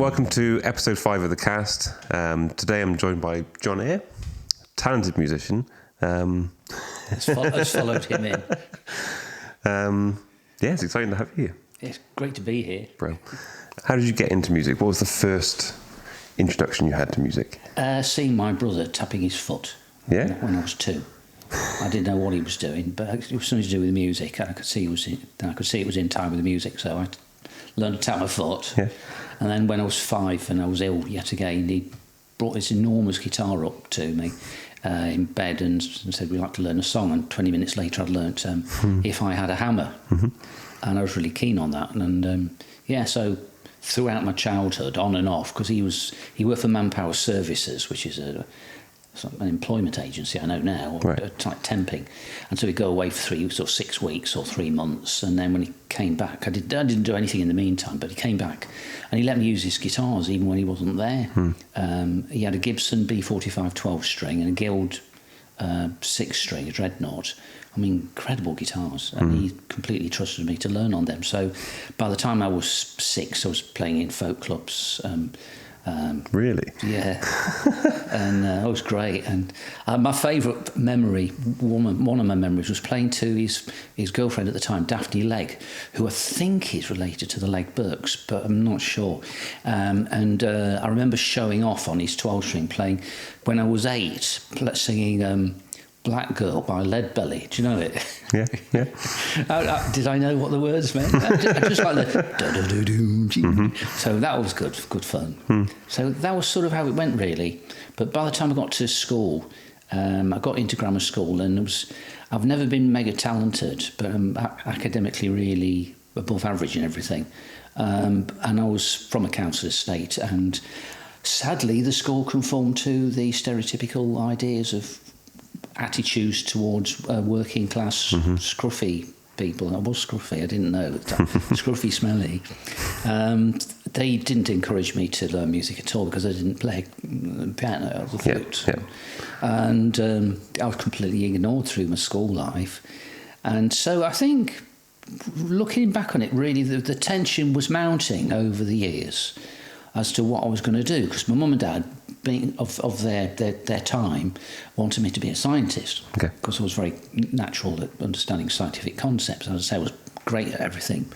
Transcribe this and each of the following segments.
welcome to episode 5 of the cast. Today I'm joined by John Eyre, talented musician. Has followed him in. Yeah, it's exciting to have you. It's great to be here. Bro, how did you get into music? What was the first introduction you had to music? Seeing my brother tapping his foot. Yeah? When I was 2. I didn't know what he was doing, but it was something to do with music. I could see it was in time with the music, so I learned to tap my foot. Yeah. And then when I was 5 and I was ill yet again, he brought this enormous guitar up to me in bed and said, we'd like to learn a song. And 20 minutes later I'd learnt If I Had a Hammer. Mm-hmm. And I was really keen on that. And so throughout my childhood, on and off, because he worked for Manpower Services, which is an employment agency, I know now, right. Like temping. And so he'd go away for 6 weeks or 3 months. And then when he came back, I didn't do anything in the meantime, but he came back and he let me use his guitars even when he wasn't there. He had a Gibson B45 12-string and a Guild 6-string, a Dreadnought. I mean, incredible guitars. And he completely trusted me to learn on them. So by the time I was 6, I was playing in folk clubs. Really? Yeah. And it was great. And my favourite memory, one of my memories, was playing to his girlfriend at the time, Daphne Legg, who I think is related to the Legg Burks, but I'm not sure. I remember showing off on his 12-string playing when I was 8, singing Black Girl by Leadbelly. Do you know it? Yeah. Did I know what the words meant? Just like the da-da-da-doo. So that was good fun. So that was sort of how it went, really. But by the time I got to school, I got into grammar school, and I've never been mega talented, but I'm academically really above average in everything. And I was from a council estate, and sadly, the school conformed to the stereotypical ideas of attitudes towards working class scruffy people. I was scruffy, I didn't know at the time. Scruffy, smelly. They didn't encourage me to learn music at all because I didn't play piano or the flute. Yeah. And I was completely ignored through my school life. And so I think, looking back on it, really the tension was mounting over the years as to what I was going to do, because my mum and dad, being of their time, wanted me to be a scientist, because I was very natural at understanding scientific concepts. As I say, I was great at everything,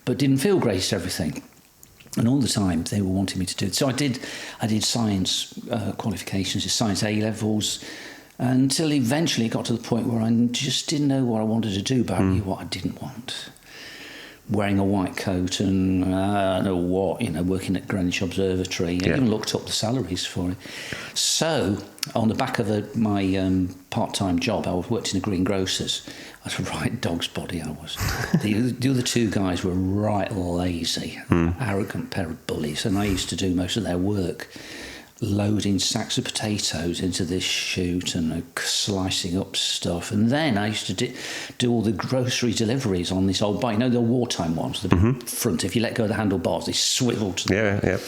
but didn't feel great at everything. And all the time they were wanting me to do it. So I did science qualifications, science A-levels, until eventually it got to the point where I just didn't know what I wanted to do, but I knew what I didn't want. Wearing a white coat and I don't know what, working at Greenwich Observatory. I even looked up the salaries for it. So, on the back of my part-time job, I worked in a greengrocer's. I was a right dog's body, I was. The other 2 guys were right lazy, arrogant pair of bullies, and I used to do most of their work, loading sacks of potatoes into this chute and slicing up stuff. And then I used to do all the grocery deliveries on this old bike. The wartime ones, the big front. If you let go of the handlebars, they swivel to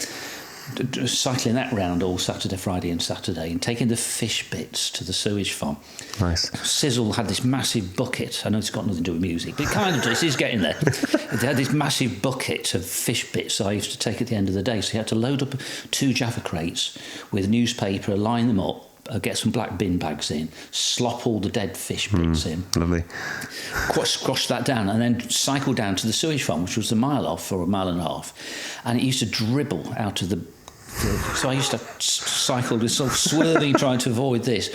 the cycling that round all Saturday, Friday and Saturday, and taking the fish bits to the sewage farm. Nice. Sizzle had this massive bucket. I know it's got nothing to do with music, but it kind of does. It's getting there. They had this massive bucket of fish bits I used to take at the end of the day. So you had to load up 2 Jaffa crates with newspaper, line them up, get some black bin bags in, slop all the dead fish bits in. Lovely. Squash that down, and then cycle down to the sewage farm, which was a mile off or a mile and a half. And it used to dribble out of the so I used to cycle, sort of swerving, trying to avoid this.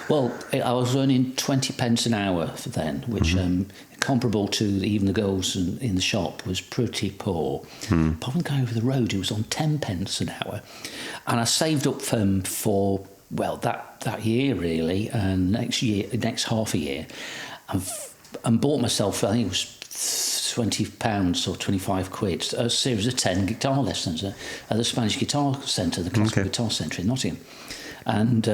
Well, I was earning 20 pence an hour for then, which comparable to even the girls in the shop was pretty poor. Apart from going over the road, it was on 10 pence an hour. And I saved up for that year really, and next half a year, and bought myself, I think it was £20 or 25 quid, a series of 10 guitar lessons at the Spanish Guitar Centre, the Classical Guitar Centre in Nottingham. And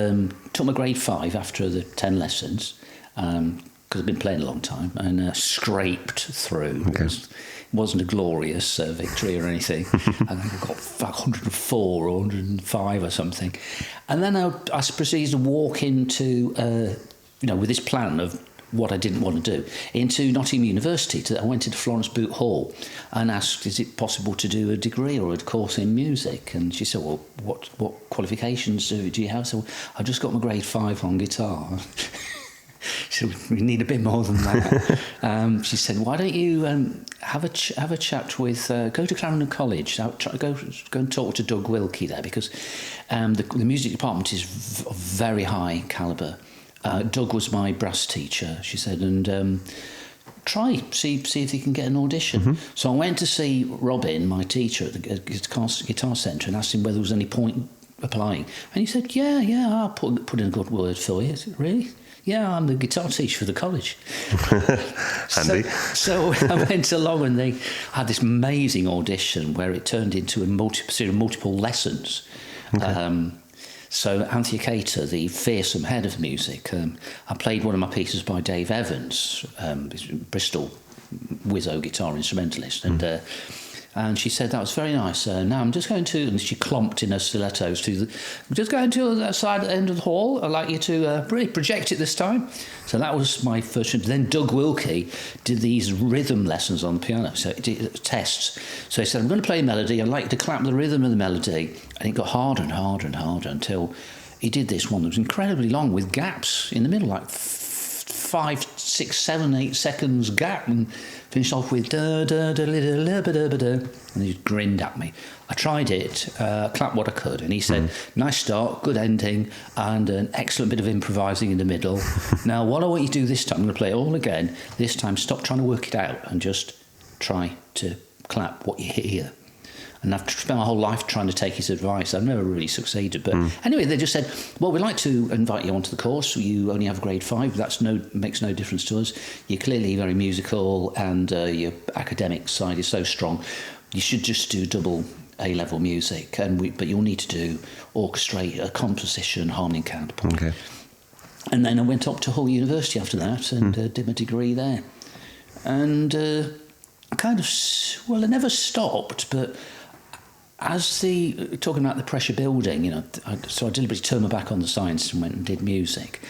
took my grade 5 after the 10 lessons, because I'd been playing a long time, and scraped through. It wasn't a glorious victory or anything. I think I got 104 or 105 or something. And then I proceeded to walk into, with this plan of what I didn't want to do, into Nottingham University. I went into Florence Boot Hall and asked, is it possible to do a degree or a course in music? And she said, well, what qualifications do you have? So I just got my grade 5 on guitar. She said, we need a bit more than that. She said, why don't you have a chat with, go to Clarendon College, go and talk to Doug Wilkie there, because the music department is of very high calibre. Doug was my brass teacher, she said, and see if he can get an audition. Mm-hmm. So I went to see Robin, my teacher at the guitar centre, and asked him whether there was any point applying. And he said, yeah, I'll put in a good word for you. I said, really? Yeah, I'm the guitar teacher for the college. Handy. So I went along, and they had this amazing audition where it turned into a series of multiple lessons. Okay. So Anthea Cater, the fearsome head of music, I played one of my pieces by Dave Evans, Bristol whizzo guitar instrumentalist, and she said that was very nice. Now I'm just going to, and she clomped in her stilettos I'm just going to the side at the end of the hall. I'd like you to really project it this time. So that was my first. Then Doug Wilkie did these rhythm lessons on the piano, so tests. So he said, I'm going to play a melody. I'd like you to clap the rhythm of the melody. And it got harder and harder and harder until he did this one that was incredibly long with gaps in the middle, like 5, 6, 7, 8 seconds gap, and finished off with da da da da da da da da, and he grinned at me. I tried it, clapped what I could, and he said, nice start, good ending, and an excellent bit of improvising in the middle. Now, what I want you to do this time, I'm going to play it all again. This time, stop trying to work it out and just try to clap what you hear. And I've spent my whole life trying to take his advice. I've never really succeeded. But anyway, they just said, well, we'd like to invite you onto the course. You only have grade 5. Makes no difference to us. You're clearly very musical, and your academic side is so strong. You should just do double A-level music. But you'll need to do orchestrate, a composition, harmony and counterpoint. Okay. And then I went up to Hull University after that and did my degree there. And I never stopped, but talking about the pressure building, so I deliberately turned my back on the science and went and did music.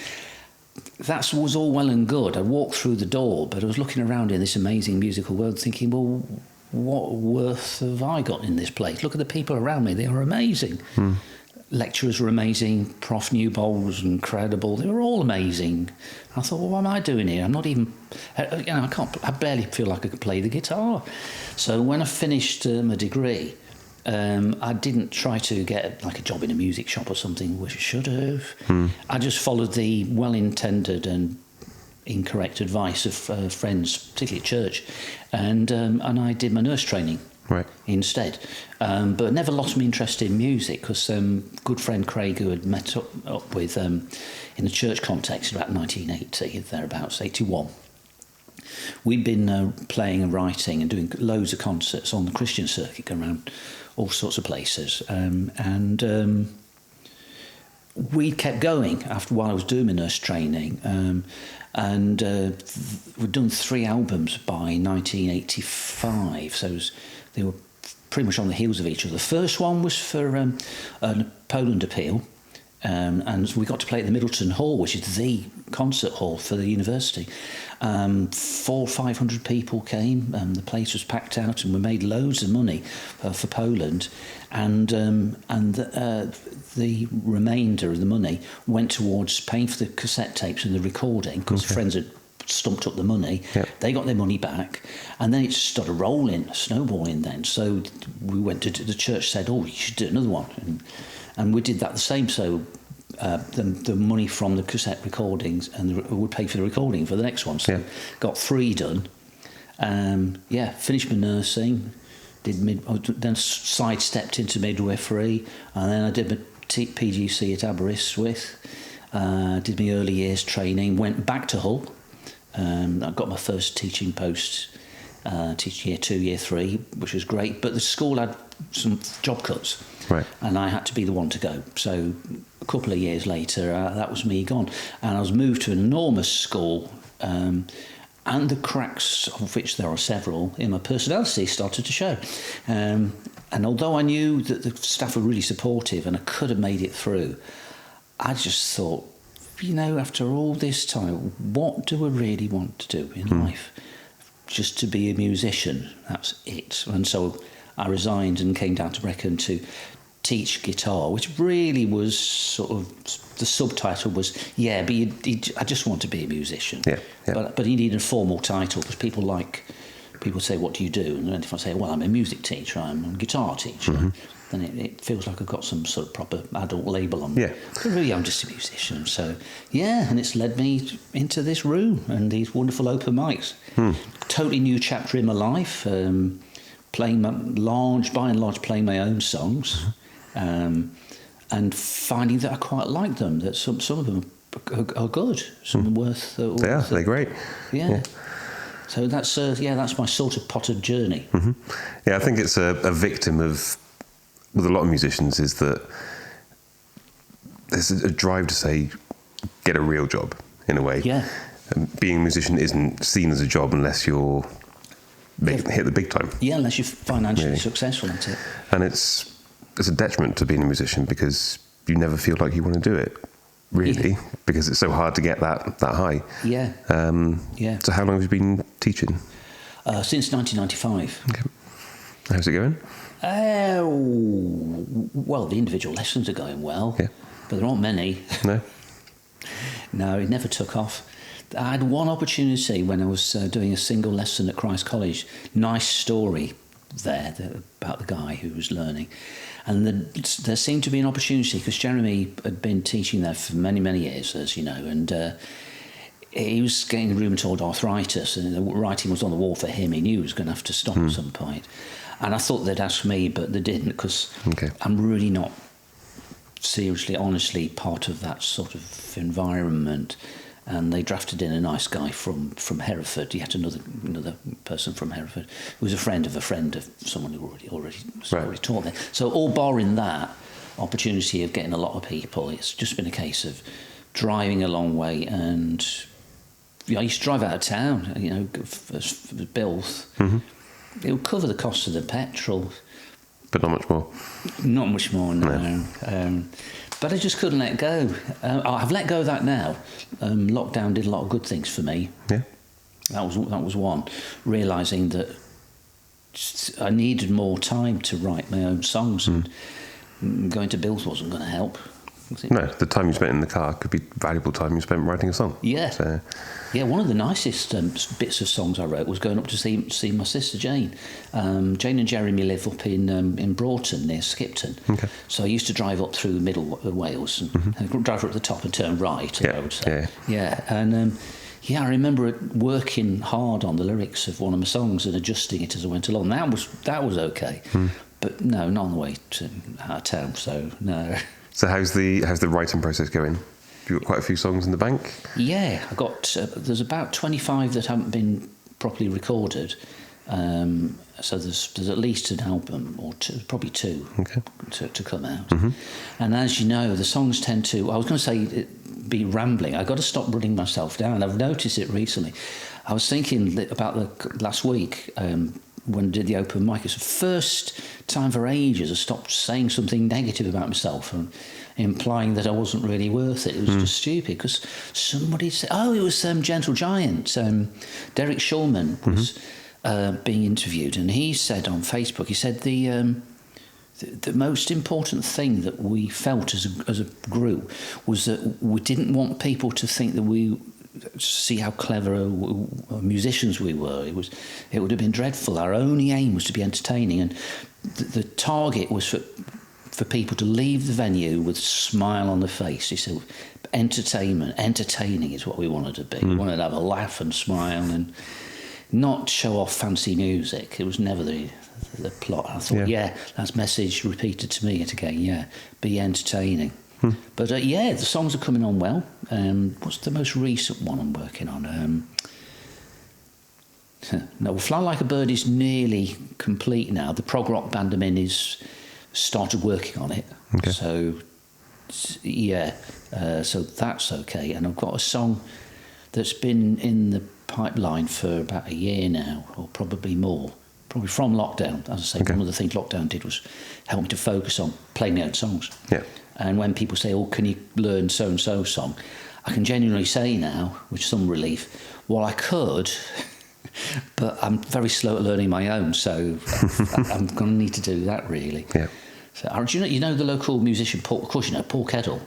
That was all well and good. I walked through the door, but I was looking around in this amazing musical world thinking, well, what worth have I got in this place? Look at the people around me. They are amazing. Lecturers were amazing. Prof Newbold was incredible. They were all amazing. I thought, well, what am I doing here? I'm not even, I barely feel like I could play the guitar. So when I finished my degree, I didn't try to get a job in a music shop or something, which I should have. I just followed the well-intended and incorrect advice of friends, particularly at church, and I did my nurse training instead. But never lost my interest in music, because good friend Craig, who had met up with in the church context in about 1980, thereabouts, 81. We'd been playing and writing and doing loads of concerts on the Christian circuit, going around all sorts of places, and we kept going while I was doing my nurse training, and we'd done 3 albums by 1985, so they were pretty much on the heels of each other. The first one was for a Poland appeal, and we got to play at the Middleton Hall, which is the concert hall for the university. 400-500 people came, the place was packed out, and we made loads of money for Poland, and the remainder of the money went towards paying for the cassette tapes and the recording, because friends had stumped up the money. They got their money back, and then it just started snowballing then. So we went to the church, said, oh, you should do another one, and we did that the same. So the money from the cassette recordings and would pay for the recording for the next one. So got 3 done. Finished my nursing, then sidestepped into midwifery, and then I did my PGC at Aberystwyth, did my early years training, went back to Hull. I got my first teaching post, teaching year 2, year 3, which was great, but the school had some job cuts, and I had to be the one to go. So a couple of years later, that was me gone, and I was moved to an enormous school, and the cracks, of which there are several, in my personality started to show. And although I knew that the staff were really supportive and I could have made it through, I just thought, after all this time, what do I really want to do in life? Just to be a musician, that's it. And so I resigned and came down to Brecon to teach guitar, which really was sort of, the subtitle was, but I just want to be a musician. Yeah. But you need a formal title, because people say, what do you do? And then if I say, well, I'm a music teacher, I'm a guitar teacher, then it feels like I've got some sort of proper adult label on me. Yeah. But really, I'm just a musician. So, and it's led me into this room and these wonderful open mics. Totally new chapter in my life, playing by and large, playing my own songs, and finding that I quite like them, that some of them are good, some are worth... they're great. Yeah. So that's my sort of potted journey. Yeah, I think it's a victim of, with a lot of musicians, is that there's a drive to say, get a real job, in a way. Yeah. Being a musician isn't seen as a job unless you're hit the big time. Yeah, unless you're financially successful at it. And it's a detriment to being a musician, because you never feel like you want to do it, really, because it's so hard to get that high. Yeah. So how long have you been teaching? Since 1995. Okay. How's it going? Well, the individual lessons are going well, but there aren't many. No? No, it never took off. I had one opportunity when I was doing a single lesson at Christ College. Nice story there about the guy who was learning. And there seemed to be an opportunity, because Jeremy had been teaching there for many, many years, as you know, and he was getting rheumatoid arthritis, and the writing was on the wall for him. He knew he was going to have to stop at some point. And I thought they'd ask me, but they didn't, because I'm really not seriously, honestly part of that sort of environment. And they drafted in a nice guy from Hereford, yet another person from Hereford, who was a friend of someone who already taught there. So all barring that opportunity of getting a lot of people, it's just been a case of driving a long way. And I used to drive out of town, for bills. It would cover the cost of the petrol. But not much more? Not much more, no. But I just couldn't let go. I've let go of that now. Lockdown did a lot of good things for me. Yeah. That was one. Realising that I needed more time to write my own songs, and going to bills wasn't going to help. No, the time you spent in the car could be valuable time you spent writing a song. Yeah. So. Yeah, one of the nicest bits of songs I wrote was going up to see my sister Jane. Jane and Jeremy live up in Broughton, near Skipton. Okay. So I used to drive up through the middle of Wales and drive up the top and turn right, I would say. Yeah. And I remember working hard on the lyrics of one of my songs and adjusting it as I went along. That was okay. But no, not on the way out of town, so no. So how's the writing process going? You've got quite a few songs in the bank? Yeah, I got. There's about 25 that haven't been properly recorded. So there's at least an album or two, probably two, to come out. And as you know, the songs tend to. I was going to say be rambling. I've got to stop running myself down. I've noticed it recently. I was thinking about last week. When I did the open mic, it's the first time for ages I stopped saying something negative about myself and implying that I wasn't really worth it. It was just stupid, because somebody said, it was Gentle Giant. Derek Shulman was being interviewed, and he said on Facebook, he said the most important thing that we felt as a group was that we didn't want people to think that we see how clever musicians we were. It would have been dreadful. Our only aim was to be entertaining, and the target was for people to leave the venue with a smile on their face. He said, entertaining is what we wanted to be. We wanted to have a laugh and smile and not show off fancy music. It was never the plot. I thought, that's message repeated to me again. Be entertaining. But the songs are coming on well. What's the most recent one I'm working on? Fly Like a Bird is nearly complete now. The prog rock band I'm in is started working on it. Okay. So that's okay. And I've got a song that's been in the pipeline for about a year now, or probably more. Probably from lockdown. As I say, one of the things lockdown did was help me to focus on playing my own songs. Yeah. And when people say, can you learn so-and-so song? I can genuinely say now, with some relief, well, I could, but I'm very slow at learning my own, so I'm going to need to do that, really. Yeah. So, you know the local musician, Paul, of course you know, Paul Kettle,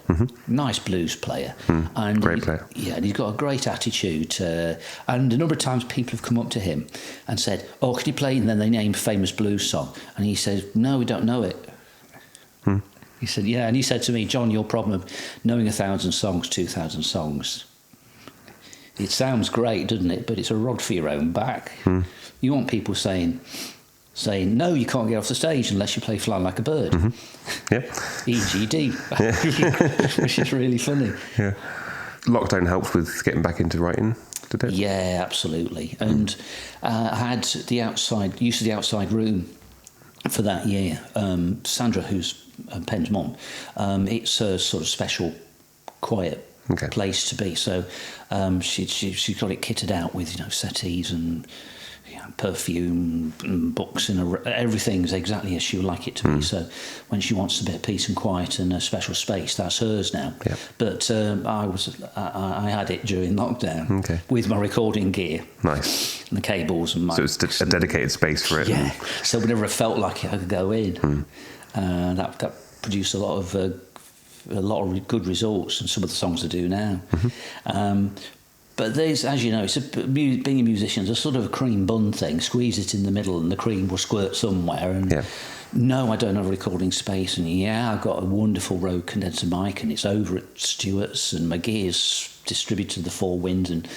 nice blues player. And Great player. Yeah, and he's got a great attitude. And a number of times people have come up to him and said, oh, can you play? And then they name a famous blues song. And he says, no, we don't know it. He said, yeah. And he said to me, John, your problem of knowing 1,000 songs, 2,000 songs, it sounds great, doesn't it? But it's a rod for your own back. You want people saying, no, you can't get off the stage unless you play Fly Like a Bird. Yeah. EGD, which is really funny. Yeah. Lockdown helped with getting back into writing, did it? Yeah, absolutely. And I had use of the outside room for that year. Sandra, who's Penn's mum, it's a sort of special, quiet place to be. So she got it kitted out with, settees and perfume and books and everything's exactly as she would like it to be. So when she wants a bit of peace and quiet and a special space, that's hers now. Yeah. But I had it during lockdown with my recording gear. Nice. And the cables and mics. So it's a dedicated space for it. Yeah. So whenever I felt like I could go in, that produced a lot of good results, and some of the songs I do now. But there's, as you know, being a musician, it's a sort of a cream bun thing. Squeeze it in the middle and the cream will squirt somewhere. And no, I don't have a recording space. And I've got a wonderful Rode condenser mic and it's over at Stewart's, and my gear's distributed to the four winds, and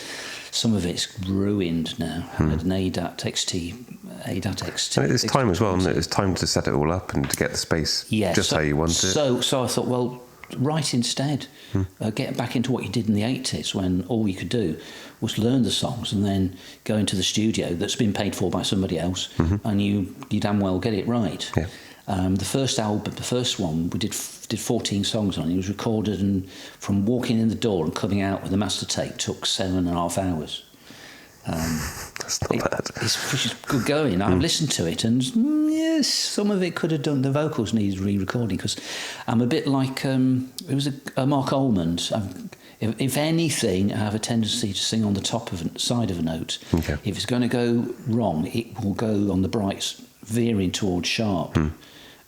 some of it's ruined now. I had an ADAT XT. And it's time as well, isn't it? It's time to set it all up and to get the space just how you want it. So I thought, well, write instead. Get back into what you did in the 80s, when all you could do was learn the songs and then go into the studio that's been paid for by somebody else, and you damn well get it right. Yeah. The first album, the first one, we did 14 songs on. It was recorded, and from walking in the door and coming out with the master tape took 7.5 hours. That's not bad. Which is good going. I've listened to it, and yes, some of it could have done. The vocals needs re-recording, because I'm a bit like it was a Mark Almond. If anything, I have a tendency to sing on the side of a note. If it's going to go wrong, it will go on the bright, veering towards sharp.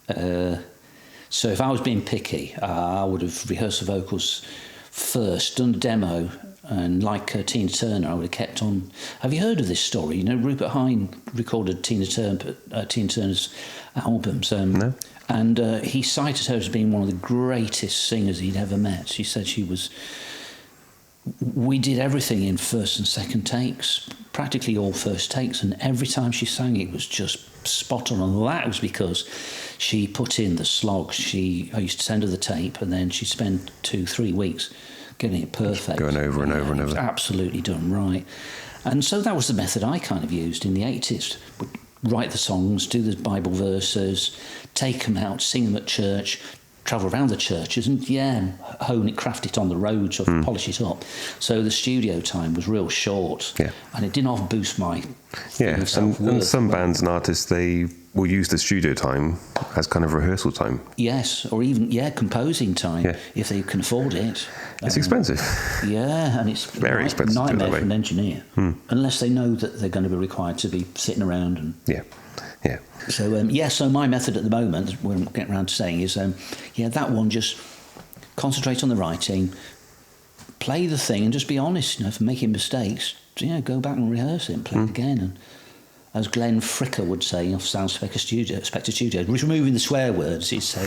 So if I was being picky, I would have rehearsed the vocals first, done the demo. And like Tina Turner, I would have kept on. Have you heard of this story? Rupert Hine recorded Tina Turner's albums. No. And he cited her as being one of the greatest singers he'd ever met. He said we did everything in first and second takes, practically all first takes, and every time she sang it was just spot on. And that was because she put in the slog. I used to send her the tape, and then she'd spend 2-3 weeks getting it perfect. Going over and over and over. Absolutely done right. And so that was the method I kind of used in the 80s. Would write the songs, do the Bible verses, take them out, sing them at church, travel around the churches and, hone it, craft it on the road, sort of polish it up. So the studio time was real short. Yeah. And it didn't often boost my self-worth. And some bands and artists, they will use the studio time as kind of rehearsal time. Yes, or even, composing time, if they can afford it. It's expensive. Yeah, and it's very expensive. Nightmare for an engineer, unless they know that they're going to be required to be sitting around. And So my method at the moment, what I'm getting around to saying is, that one, just concentrate on the writing, play the thing, and just be honest. If I'm making mistakes, go back and rehearse it and play it again. And as Glenn Fricker would say off Sound Spectre Studios, removing the swear words, he'd say,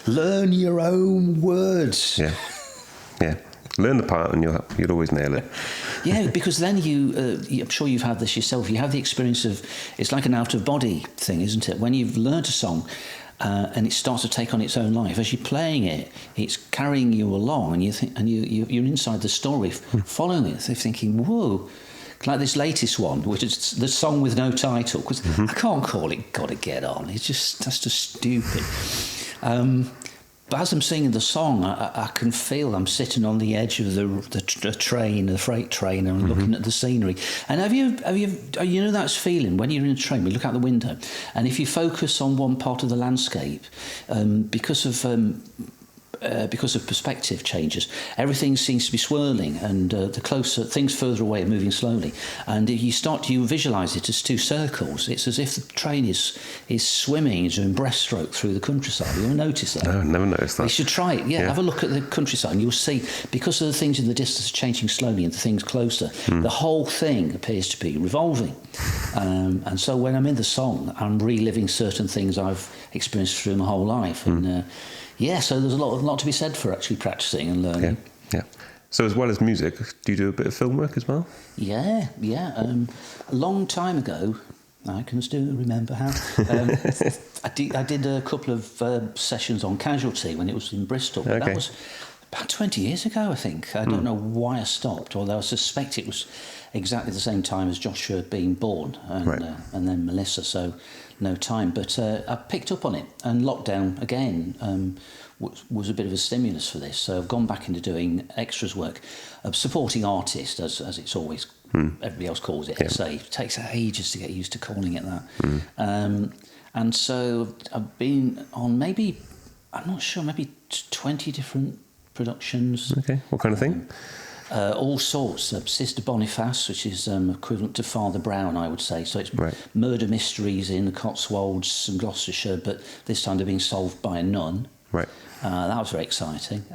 learn your own words. Yeah. Yeah, learn the part and you'll always nail it. Yeah, because then I'm sure you've had this yourself, you have the experience of, it's like an out-of-body thing, isn't it? When you've learned a song and it starts to take on its own life, as you're playing it, it's carrying you along, and you're inside the story, following it, thinking, whoa. Like this latest one, which is the song with no title, because I can't call it "Gotta Get On." That's just stupid. But as I'm singing the song, I can feel I'm sitting on the edge of the freight train, and I'm looking at the scenery. And have you that feeling when you're in a train, we look out the window, and if you focus on one part of the landscape, because of because of perspective changes, everything seems to be swirling, and the closer things further away are moving slowly. And if you visualise it as two circles. It's as if the train is swimming, is doing breaststroke through the countryside. You ever notice that? No, I've never noticed that. You should try it. Yeah, have a look at the countryside, and you'll see, because of the things in the distance changing slowly and the things closer, the whole thing appears to be revolving. And so when I'm in the song, I'm reliving certain things I've experienced through my whole life, and. So there's a lot to be said for actually practising and learning. Yeah. So as well as music, do you do a bit of film work as well? Yeah. A long time ago, I can still remember how, I did a couple of sessions on Casualty when it was in Bristol. Okay. That was about 20 years ago, I think. I don't know why I stopped, although I suspect it was exactly the same time as Joshua being born and then Melissa, so no time. But I picked up on it, and lockdown, again, was a bit of a stimulus for this. So I've gone back into doing extras work, supporting artist, as it's always, everybody else calls it, SA. It takes ages to get used to calling it that. And so I've been on maybe 20 different productions. Okay, what kind of thing? All sorts. Sister Boniface, which is equivalent to Father Brown, I would say. So it's murder mysteries in the Cotswolds and Gloucestershire, but this time they're being solved by a nun. Right. That was very exciting.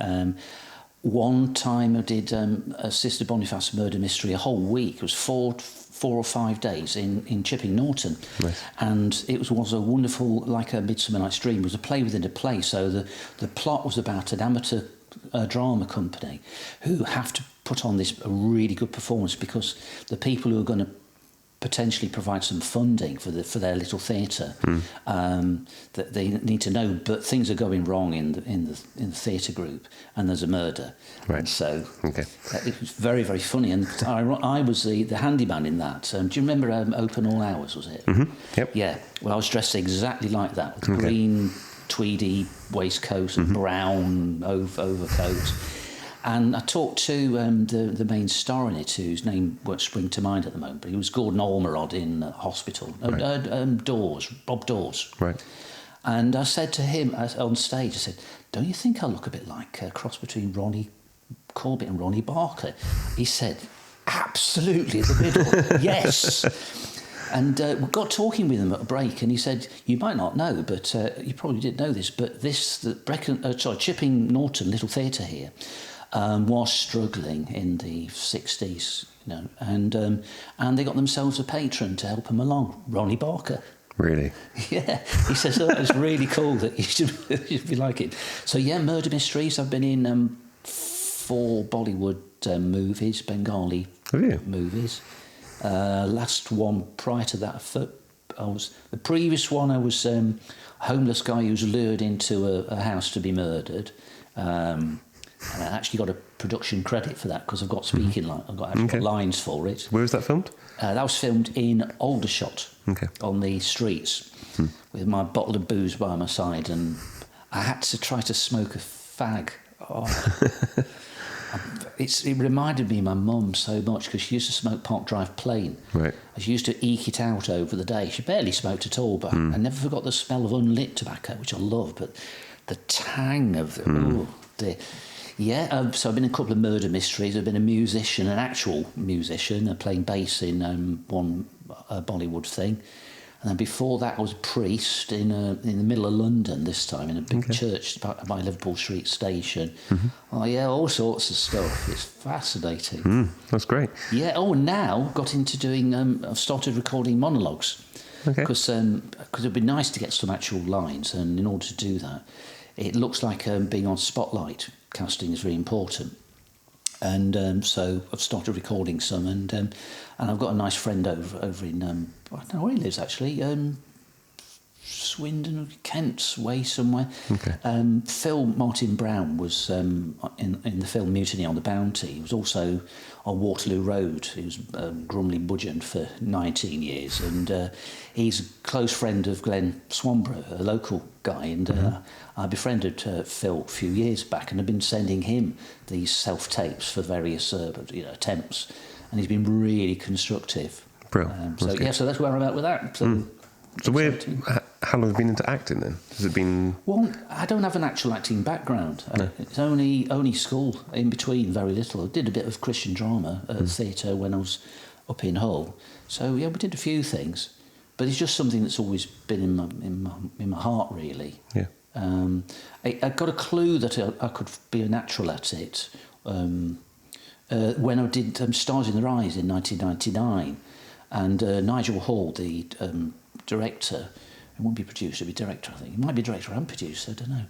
One time I did a Sister Boniface murder mystery a whole week. It was 4 or 5 days in Chipping Norton. Nice. And it was a wonderful, like a Midsummer Night's Dream. It was a play within a play. So the plot was about an amateur drama company who have to put on a really good performance, because the people who are going to potentially provide some funding for their little theatre, that they need to know, but things are going wrong in the theatre group, and there's a murder. Right. And so it was very, very funny, and I was the handyman in that. Do you remember Open All Hours? Was it? Mm-hmm. Yep. Yeah. Well, I was dressed exactly like that, with green tweedy waistcoat and brown overcoat. And I talked to the main star in it, whose name won't spring to mind at the moment, but he was Gordon Ormerod in hospital. Bob Dawes. Right. And I said to him on stage, I said, "Don't you think I look a bit like a cross between Ronnie Corbett and Ronnie Barker?" He said, "Absolutely, in the middle, yes." And we got talking with him at a break, and he said, "You might not know, but you probably didn't know this, but Chipping Norton Little Theatre here was struggling in the 60s, and they got themselves a patron to help them along, Ronnie Barker." Really? Yeah. He says, it's really cool that you should be like it. So, murder mysteries. I've been in 4 Bollywood movies, Bengali movies. Last one prior to that, the previous one, I was a homeless guy who was lured into a house to be murdered. And I actually got a production credit for that, because I've got speaking I've got lines for it. Where was that filmed? That was filmed in Aldershot, on the streets, with my bottle of booze by my side, and I had to try to smoke a fag. It reminded me of my mum so much, because she used to smoke Park Drive Plain. Right. She used to eke it out over the day. She barely smoked at all, but I never forgot the smell of unlit tobacco, which I love, but the tang of the... Yeah, so I've been in a couple of murder mysteries. I've been a musician, an actual musician, playing bass in one Bollywood thing. And then before that, I was a priest in the middle of London, this time, in a big church by Liverpool Street Station. Oh, yeah, all sorts of stuff. It's fascinating. That's great. Yeah, and now got into doing... I've started recording monologues. Because it'd be nice to get some actual lines, and in order to do that, it looks like being on Spotlight. Casting is really important, and so I've started recording some, and I've got a nice friend over in I don't know where he lives actually, Swindon, Kent's way somewhere. Phil Martin Brown was in the film Mutiny on the Bounty. He was also on Waterloo Road. He was Grumley Budgeon for 19 years, and he's a close friend of Glenn Swanborough, a local guy, and I befriended Phil a few years back, and I've been sending him these self-tapes for various attempts, and he's been really constructive. Brilliant. So that's where I'm at with that. So How long have you been into acting then? Has it been... Well, I don't have an actual acting background. No. It's only school, in between, very little. I did a bit of Christian drama at theatre when I was up in Hull. So, yeah, we did a few things. But it's just something that's always been in my heart, really. Yeah. I got a clue that I could be a natural at it when I did Stars in the Rise in 1999. And Nigel Hall, the director, it won't be producer, it'll be director, I think. He might be director and producer, I don't know.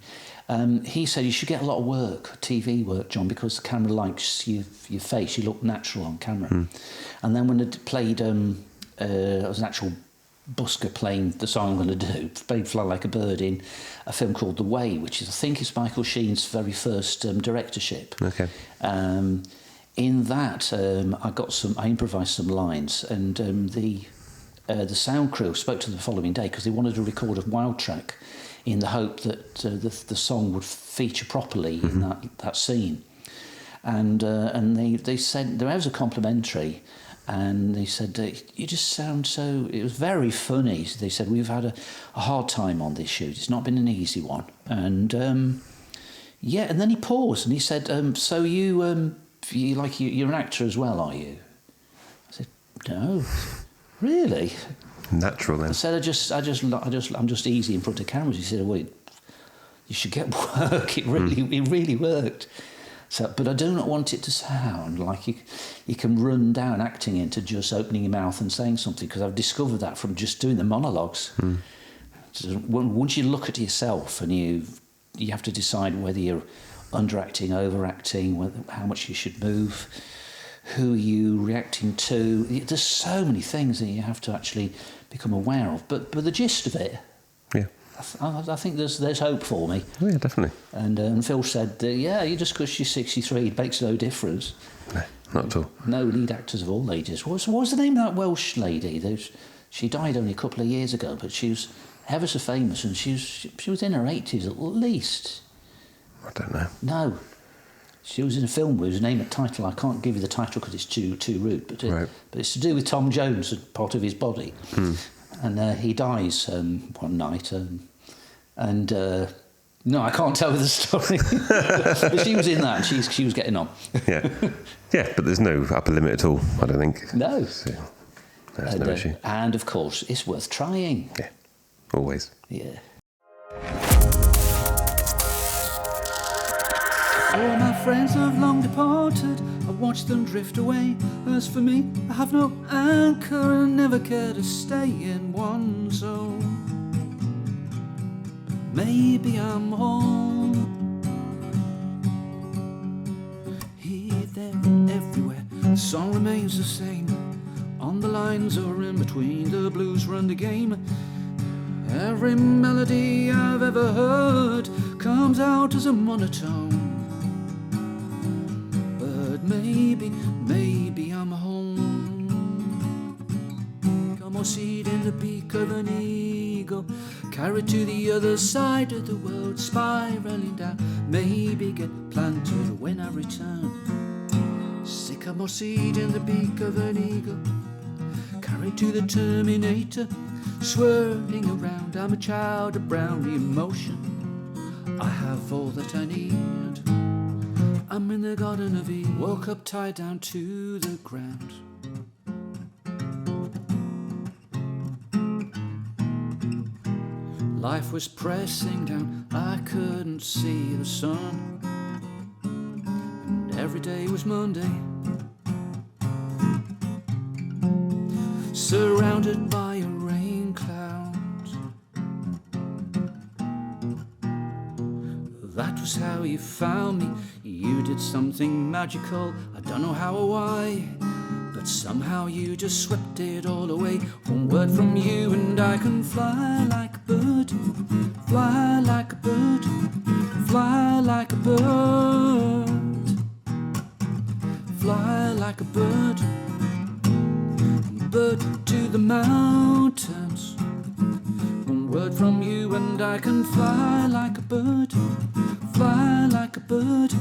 He said you should get a lot of work, TV work, John, because the camera likes your face. You look natural on camera. And then when I played, I was an actual busker playing the song I'm going to do, played Fly Like a Bird in a film called The Way, which is, I think, is Michael Sheen's very first directorship. Okay. In that, I improvised some lines, and the sound crew spoke to them the following day because they wanted to record a wild track in the hope that the song would feature properly in that scene. And they said, there was a complimentary, and they said, you just sound so... It was very funny. They said, we've had a hard time on this shoot. It's not been an easy one. And, and then he paused, and he said, so you're an actor as well, are you? I said, no. Really? Natural then. I said, I'm just easy in front of cameras. He said, well, you should get work. It really worked. So, but I do not want it to sound like you can run down acting into just opening your mouth and saying something, because I've discovered that from just doing the monologues. So once you look at yourself and you have to decide whether you're underacting, overacting, how much you should move, who are you reacting to. There's so many things that you have to actually become aware of. But the gist of it, yeah, I think there's hope for me. Oh, yeah, definitely. And Phil said, you just because she's 63, it makes no difference. No, not at all. No lead actors of all ages. What was the name of that Welsh lady? She died only a couple of years ago, but she was ever so famous, and she was in her 80s at least. I don't know. No. She was in a film with his name and title. I can't give you the title because it's too rude, but it's to do with Tom Jones, part of his body. And he dies one night, no, I can't tell you the story. But she was in that, and she was getting on. Yeah, but there's no upper limit at all, I don't think. No. So, that's no issue. And of course, it's worth trying. Yeah, always. Yeah. All my friends have long departed, I watch them drift away. As for me, I have no anchor and never care to stay in one zone. But maybe I'm home. Here, there, and everywhere, the song remains the same. On the lines or in between, the blues run the game. Every melody I've ever heard comes out as a monotone. Maybe I'm home. Come or seed in the beak of an eagle, carried to the other side of the world, spiraling down. Maybe get planted when I return. Sycamore seed in the beak of an eagle, carried to the terminator, swirling around. I'm a child of brown emotion. I have all that I need. I'm in the Garden of Eden, woke up tied down to the ground. Life was pressing down, I couldn't see the sun, and every day was Monday. Surrounded by a rain cloud. That was how you found me. You did something magical, I don't know how or why, but somehow you just swept it all away. One word from you and I can fly like a bird, fly like a bird, fly like a bird, fly like a bird, bird to the mountains. One word from you and I can fly like a bird, fly like a bird,